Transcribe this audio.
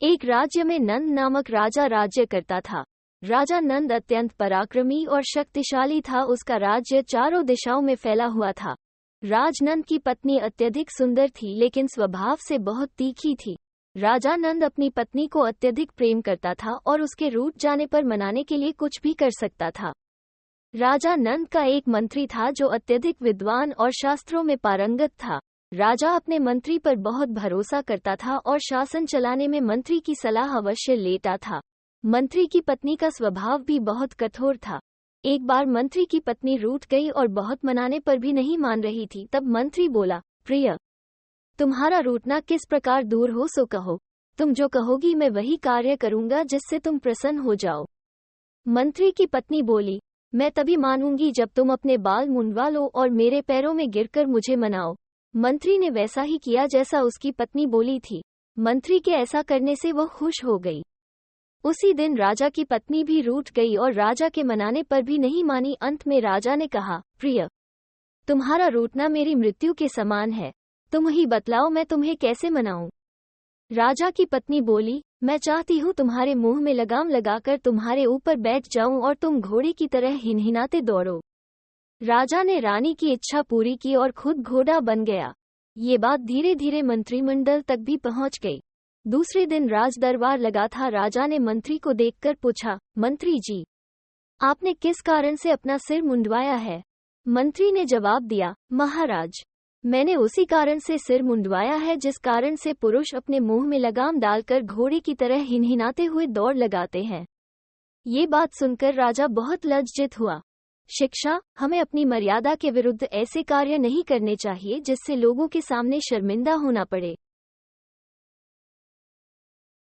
एक राज्य में नंद नामक राजा राज्य करता था। राजा नंद अत्यंत पराक्रमी और शक्तिशाली था। उसका राज्य चारों दिशाओं में फैला हुआ था। राजनंद की पत्नी अत्यधिक सुंदर थी, लेकिन स्वभाव से बहुत तीखी थी। राजा नंद अपनी पत्नी को अत्यधिक प्रेम करता था और उसके रूठ जाने पर मनाने के लिए कुछ भी कर सकता था। राजा नंद का एक मंत्री था जो अत्यधिक विद्वान और शास्त्रों में पारंगत था। राजा अपने मंत्री पर बहुत भरोसा करता था और शासन चलाने में मंत्री की सलाह अवश्य लेता था। मंत्री की पत्नी का स्वभाव भी बहुत कठोर था। एक बार मंत्री की पत्नी रूठ गई और बहुत मनाने पर भी नहीं मान रही थी। तब मंत्री बोला, प्रिय, तुम्हारा रूठना किस प्रकार दूर हो सो कहो। तुम जो कहोगी मैं वही कार्य करूंगा जिससे तुम प्रसन्न हो जाओ। मंत्री की पत्नी बोली, मैं तभी मानूंगी जब तुम अपने बाल मुंडवा लो और मेरे पैरों में गिरकर मुझे मनाओ। मंत्री ने वैसा ही किया जैसा उसकी पत्नी बोली थी। मंत्री के ऐसा करने से वह खुश हो गई। उसी दिन राजा की पत्नी भी रूठ गई और राजा के मनाने पर भी नहीं मानी। अंत में राजा ने कहा, प्रिय, तुम्हारा रूठना मेरी मृत्यु के समान है। तुम ही बतलाओ मैं तुम्हें कैसे मनाऊं। राजा की पत्नी बोली, मैं चाहती हूँ तुम्हारे मुंह में लगाम लगाकर तुम्हारे ऊपर बैठ जाऊं और तुम घोड़े की तरह हिनहिनाते दौड़ो। राजा ने रानी की इच्छा पूरी की और खुद घोड़ा बन गया। ये बात धीरे धीरे मंत्रिमंडल तक भी पहुंच गई। दूसरे दिन राज दरबार लगा था। राजा ने मंत्री को देखकर पूछा, मंत्री जी, आपने किस कारण से अपना सिर मुंडवाया है। मंत्री ने जवाब दिया, महाराज, मैंने उसी कारण से सिर मुंडवाया है जिस कारण से पुरुष अपने मुंह में लगाम डालकर घोड़े की तरह हिनहिनाते हुए दौड़ लगाते हैं। ये बात सुनकर राजा बहुत लज्जित हुआ। शिक्षा, हमें अपनी मर्यादा के विरुद्ध ऐसे कार्य नहीं करने चाहिए जिससे लोगों के सामने शर्मिंदा होना पड़े।